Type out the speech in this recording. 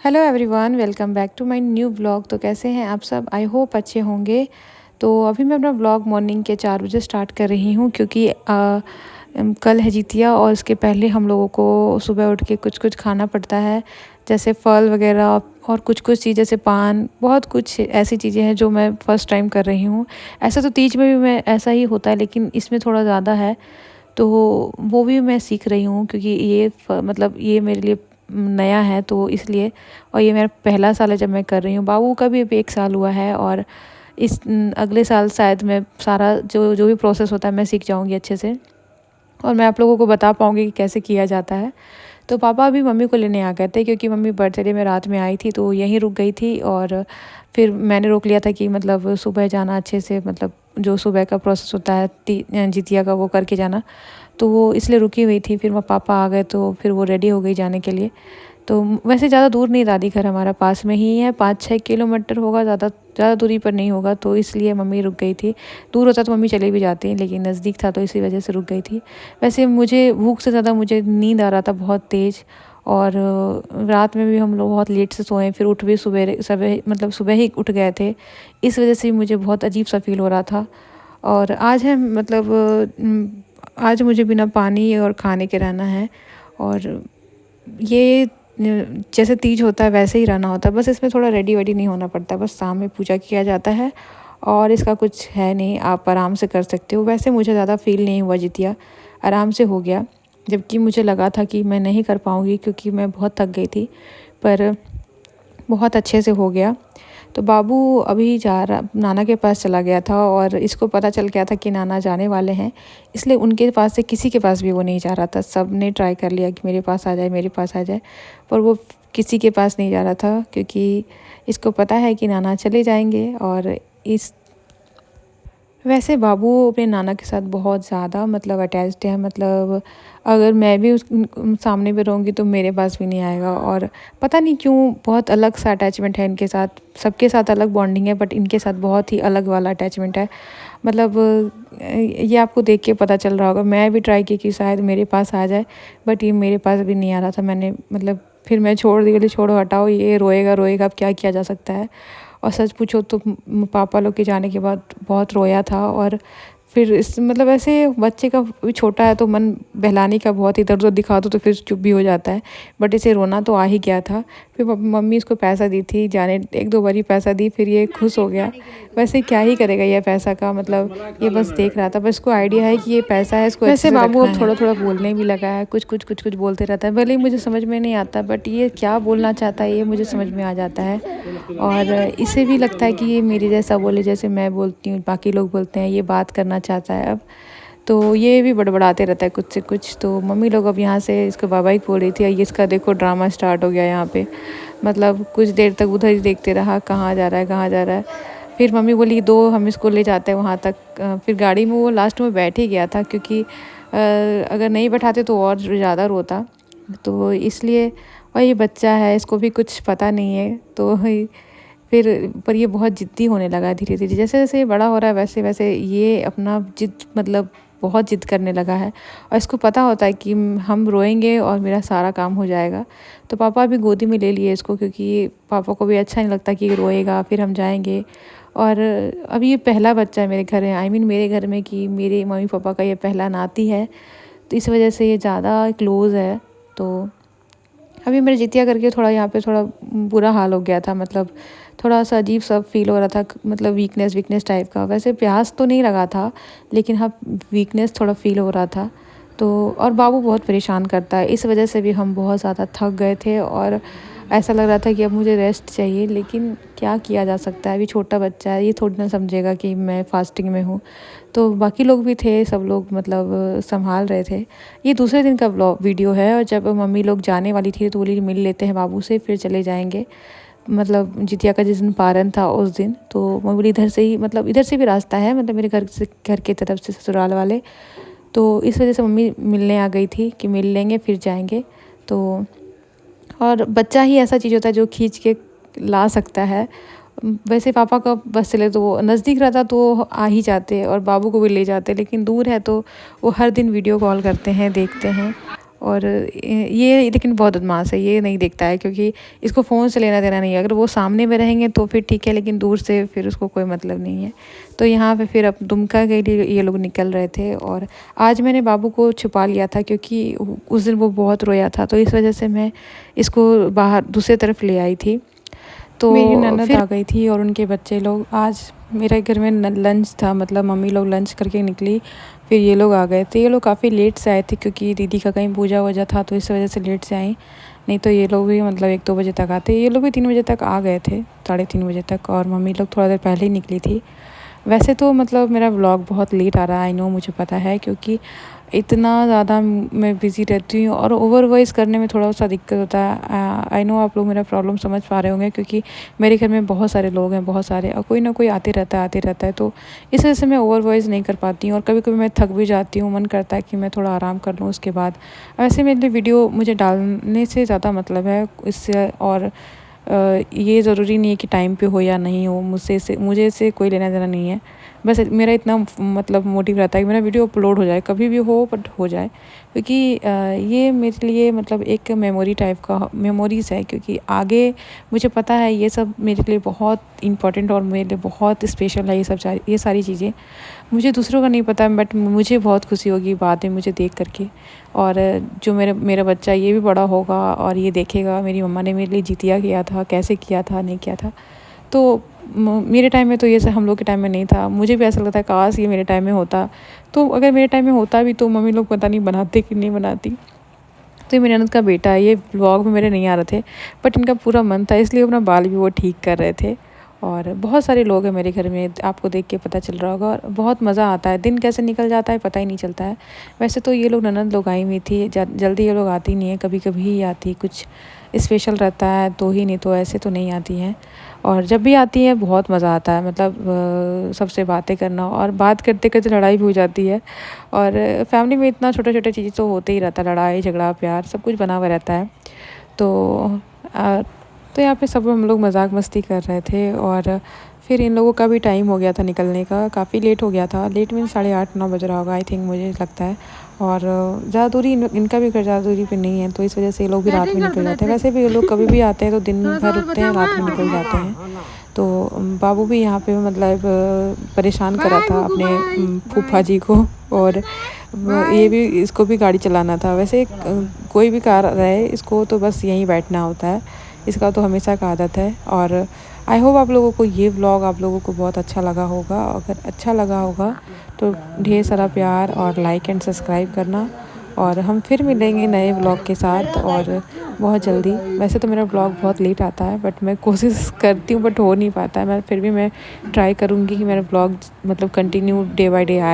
Hello everyone, welcome back to my new vlog. तो कैसे हैं आप सब? आई होप अच्छे होंगे। तो अभी मैं अपना व्लॉग मॉर्निंग के 4 बजे स्टार्ट कर रही हूँ क्योंकि कल है जितिया और उसके पहले हम लोगों को सुबह उठ के कुछ कुछ खाना पड़ता है, जैसे फल वगैरह और कुछ कुछ चीज़ जैसे पान, बहुत कुछ ऐसी चीज़ें हैं जो मैं फ़र्स्ट टाइम कर रही हूँ। ऐसा तो तीज में भी मैं ऐसा ही होता है, लेकिन इसमें थोड़ा ज़्यादा है। तो वो भी मैं सीख रही हूँ क्योंकि ये मतलब ये मेरे लिए नया है, तो इसलिए। और ये मेरा पहला साल है जब मैं कर रही हूँ। बाबू का भी अभी 1 साल हुआ है और इस अगले साल शायद मैं सारा जो जो भी प्रोसेस होता है मैं सीख जाऊँगी अच्छे से, और मैं आप लोगों को बता पाऊँगी कि कैसे किया जाता है। तो पापा अभी मम्मी को लेने आ गए थे क्योंकि मम्मी बर्थडे में रात में आई थी, तो यहीं रुक गई थी। और फिर मैंने रोक लिया था कि मतलब सुबह जाना अच्छे से, मतलब जो सुबह का प्रोसेस होता है जितिया का वो करके जाना, तो वो इसलिए रुकी हुई थी। फिर वो पापा आ गए तो फिर वो रेडी हो गई जाने के लिए। तो वैसे ज़्यादा दूर नहीं, दादी घर हमारा पास में ही है, 5-6 किलोमीटर होगा, ज़्यादा दूरी पर नहीं होगा, तो इसलिए मम्मी रुक गई थी। दूर होता तो मम्मी चली भी जाती, लेकिन नज़दीक था तो इसी वजह से रुक गई थी। वैसे मुझे भूख से ज़्यादा मुझे नींद आ रहा था बहुत तेज़, और रात में भी हम लोग बहुत लेट से सोए, फिर उठ भी सुबह सुबह मतलब सुबह ही उठ गए थे। इस वजह से मुझे बहुत अजीब सा फील हो रहा था। और आज है मतलब आज मुझे बिना पानी और खाने के रहना है। और ये जैसे तीज होता है वैसे ही रहना होता है, बस इसमें थोड़ा रेडी वेडी नहीं होना पड़ता, बस शाम में पूजा किया जाता है और इसका कुछ है नहीं, आप आराम से कर सकते हो। वैसे मुझे ज़्यादा फील नहीं हुआ, जितिया आराम से हो गया, जबकि मुझे लगा था कि मैं नहीं कर पाऊँगी क्योंकि मैं बहुत थक गई थी, पर बहुत अच्छे से हो गया। तो बाबू अभी जा रहा, नाना के पास चला गया था और इसको पता चल गया था कि नाना जाने वाले हैं, इसलिए उनके पास से किसी के पास भी वो नहीं जा रहा था। सब ने ट्राई कर लिया कि मेरे पास आ जाए, मेरे पास आ जाए, पर वो किसी के पास नहीं जा रहा था क्योंकि इसको पता है कि नाना चले जाएंगे। और इस वैसे बाबू अपने नाना के साथ बहुत ज़्यादा मतलब अटैच्ड है, मतलब अगर मैं भी उस सामने पे रहूँगी तो मेरे पास भी नहीं आएगा। और पता नहीं क्यों बहुत अलग सा अटैचमेंट है इनके साथ। सबके साथ अलग बॉन्डिंग है, बट इनके साथ बहुत ही अलग वाला अटैचमेंट है। मतलब ये आपको देख के पता चल रहा होगा। मैं भी ट्राई की कि शायद मेरे पास आ जाए, बट ये मेरे पास भी नहीं आ रहा था। मैंने मतलब फिर मैं छोड़ दी, बोली छोड़ो हटाओ, ये रोएगा रोएगा, अब क्या किया जा सकता है। और सच पूछो तो पापा लोग के जाने के बाद बहुत रोया था। और फिर इस मतलब ऐसे बच्चे का भी छोटा है तो मन बहलाने का बहुत इधर उधर दिखा दो तो फिर चुप भी हो जाता है, बट इसे रोना तो आ ही गया था। फिर मम्मी इसको पैसा दी थी, जाने 1-2 बार ही पैसा दी, फिर ये खुश हो गया। वैसे क्या ही करेगा ये पैसा का, मतलब ये बस देख रहा था, बस इसको आइडिया है कि ये पैसा है, इसको वैसे बाबू अब थोड़ा थोड़ा बोलने भी लगा है, कुछ कुछ कुछ कुछ बोलते रहता है, भले ही मुझे समझ में नहीं आता, बट ये क्या बोलना चाहता है ये मुझे समझ में आ जाता है। और इसे भी लगता है कि ये मेरे जैसा बोले, जैसे मैं बोलती हूँ बाकी लोग बोलते हैं, ये बात करना चाहता है अब। तो ये भी बड़बड़ाते रहता है कुछ से कुछ। तो मम्मी लोग अब यहाँ से इसको बाबा ही बोल रही थी, और ये इसका देखो ड्रामा स्टार्ट हो गया यहाँ पे। मतलब कुछ देर तक उधर ही देखते रहा, कहाँ जा रहा है कहाँ जा रहा है। फिर मम्मी बोली दो, हम इसको ले जाते हैं वहाँ तक। फिर गाड़ी में वो लास्ट में बैठ ही गया था क्योंकि अगर नहीं बैठाते तो और ज़्यादा रोता, तो इसलिए। और ये बच्चा है, इसको भी कुछ पता नहीं है, तो फिर पर ये बहुत ज़िद्दी होने लगा धीरे धीरे। जैसे जैसे ये बड़ा हो रहा है वैसे वैसे ये अपना ज़िद मतलब बहुत ज़िद करने लगा है। और इसको पता होता है कि हम रोएंगे और मेरा सारा काम हो जाएगा। तो पापा भी गोदी में ले लिए इसको, क्योंकि पापा को भी अच्छा नहीं लगता कि रोएगा फिर हम जाएंगे। और अभी ये पहला बच्चा है मेरे घर में, आई मीन मेरे घर में, कि मेरे मम्मी पापा का ये पहला नाती है, तो इस वजह से ये ज़्यादा क्लोज़ है। तो अभी मेरे जितिया करके थोड़ा यहाँ पे थोड़ा बुरा हाल हो गया था, मतलब थोड़ा सा अजीब सा फील हो रहा था, मतलब वीकनेस टाइप का। वैसे प्यास तो नहीं लगा था, लेकिन हाँ वीकनेस थोड़ा फील हो रहा था। तो और बाबू बहुत परेशान करता है, इस वजह से भी हम बहुत ज़्यादा थक गए थे और ऐसा लग रहा था कि अब मुझे रेस्ट चाहिए, लेकिन क्या किया जा सकता है, अभी छोटा बच्चा है, ये थोड़ी ना समझेगा कि मैं फास्टिंग में हूँ। तो बाकी लोग भी थे, सब लोग मतलब संभाल रहे थे। ये दूसरे दिन का वीडियो है, और जब मम्मी लोग जाने वाली थी तो बोली मिल लेते हैं बाबू से फिर चले जाएंगे, मतलब जितिया का जिस दिन पारन था उस दिन। तो मैं बोली इधर से ही, मतलब इधर से भी रास्ता है, मतलब मेरे घर के तरफ से ससुराल वाले। तो इस वजह से मम्मी मिलने आ गई थी कि मिल लेंगे फिर जाएंगे। तो और बच्चा ही ऐसा चीज़ होता है जो खींच के ला सकता है। वैसे पापा का बस चले तो वो नज़दीक रहता तो वो आ ही जाते और बाबू को भी ले जाते, लेकिन दूर है तो वो हर दिन वीडियो कॉल करते हैं, देखते हैं। और ये लेकिन बहुत बदमाश है, ये नहीं देखता है क्योंकि इसको फ़ोन से लेना देना नहीं है। अगर वो सामने में रहेंगे तो फिर ठीक है, लेकिन दूर से फिर उसको कोई मतलब नहीं है। तो यहाँ पे फिर अब दुमका के लिए ये लोग निकल रहे थे और आज मैंने बाबू को छुपा लिया था क्योंकि उस दिन वो बहुत रोया था, तो इस वजह से मैं इसको बाहर दूसरी तरफ ले आई थी। तो मेरी ननद आ गई थी और उनके बच्चे लोग। आज मेरे घर में लंच था, मतलब मम्मी लोग लंच करके निकली, फिर ये लोग आ गए थे। ये लोग काफ़ी लेट से आए थे क्योंकि दीदी का कहीं पूजा वूजा था, तो इस वजह से लेट से आई। नहीं तो ये लोग भी मतलब 1-2 बजे तक आते। ये लोग भी 3 बजे तक आ गए थे, 3:30 बजे तक, और मम्मी लोग थोड़ा देर पहले ही निकली थी। वैसे तो मतलब मेरा व्लॉग बहुत लेट आ रहा है, आई नो, मुझे पता है, क्योंकि इतना ज़्यादा मैं बिज़ी रहती हूँ और ओवर वॉइस करने में थोड़ा सा दिक्कत होता है। आई नो आप लोग मेरा प्रॉब्लम समझ पा रहे होंगे क्योंकि मेरे घर में बहुत सारे लोग हैं, बहुत सारे, और कोई ना कोई आते रहता है, तो इस वजह से मैं ओवर वॉइस नहीं कर पाती हूँ और कभी-कभी मैं थक भी जाती हूँ, मन करता है कि मैं थोड़ा आराम कर लूँ उसके बाद। वैसे मेरे वीडियो मुझे डालने से ज़्यादा मतलब है इससे, और ये ज़रूरी नहीं है कि टाइम पे हो या नहीं हो, मुझे इससे कोई लेना देना नहीं है। बस मेरा इतना मतलब मोटिव रहता है कि मेरा वीडियो अपलोड हो जाए, कभी भी हो बट हो जाए, क्योंकि ये मेरे लिए मतलब एक मेमोरी टाइप का मेमोरीज़ है, क्योंकि आगे मुझे पता है ये सब मेरे लिए बहुत इम्पोर्टेंट और मेरे लिए बहुत स्पेशल है। ये सारी चीज़ें मुझे दूसरों का नहीं पता, बट मुझे बहुत खुशी होगी बाद में मुझे देख करके। और जो मेरा बच्चा ये भी बड़ा होगा और ये देखेगा मेरी मम्मा ने मेरे लिए जितिया किया था, कैसे किया था, नहीं किया था। तो मेरे टाइम में तो ये सब हम लोग के टाइम में नहीं था। मुझे भी ऐसा लगता है काश ये मेरे टाइम में होता। तो अगर मेरे टाइम में होता भी तो मम्मी लोग पता नहीं बनाते कि नहीं बनाती। तो ये मेरी ननद का बेटा है, ये व्लॉग में मेरे नहीं आ रहे थे, बट इनका पूरा मन था, इसलिए अपना बाल भी वो ठीक कर रहे थे। और बहुत सारे लोग हैं मेरे घर में, आपको देख के पता चल रहा होगा, और बहुत मज़ा आता है। दिन कैसे निकल जाता है पता ही नहीं चलता है। वैसे तो ये लोग ननद लोग आई हुई थी, जल्दी ये लोग आती नहीं है, कभी-कभी ही आती, कुछ स्पेशल रहता है तो ही, नहीं तो ऐसे तो नहीं आती हैं। और जब भी आती है बहुत मज़ा आता है, मतलब सबसे बातें करना, और बात करते-करते लड़ाई भी हो जाती है। और फैमिली में इतना छोटा-छोटा चीज़ तो होते ही रहता है, लड़ाई झगड़ा प्यार सब कुछ बना हुआ रहता है। तो अ, तो यहाँ पे सब हम लोग मज़ाक मस्ती कर रहे थे, और फिर इन लोगों का भी टाइम हो गया था निकलने का, काफ़ी लेट हो गया था। लेट मीन्स 8:30-9 बज रहा होगा आई थिंक, मुझे लगता है। और ज़्यादा दूरी इनका भी घर ज़्यादा दूरी पे नहीं है, तो इस वजह से ये लोग भी रात में निकल जाते हैं। वैसे भी ये लोग कभी भी आते हैं तो दिन भर रुकते हैं, रात में निकल जाते हैं। तो बाबू भी यहाँ पे मतलब परेशान कर रहा था अपने फूफा जी को, और ये भी, इसको भी गाड़ी चलाना था। वैसे कोई भी कार रहे इसको तो बस यहीं बैठना होता है, इसका तो हमेशा का आदत है। और आई होप आप लोगों को ये व्लॉग आप लोगों को बहुत अच्छा लगा होगा। अगर अच्छा लगा होगा तो ढेर सारा प्यार और लाइक एंड सब्सक्राइब करना, और हम फिर मिलेंगे नए व्लॉग के साथ और बहुत जल्दी। वैसे तो मेरा व्लॉग बहुत लेट आता है, बट मैं कोशिश करती हूँ बट हो नहीं पाता है। मैं फिर भी मैं ट्राई करूँगी कि मेरा व्लॉग मतलब कंटिन्यू डे बाय डे आए।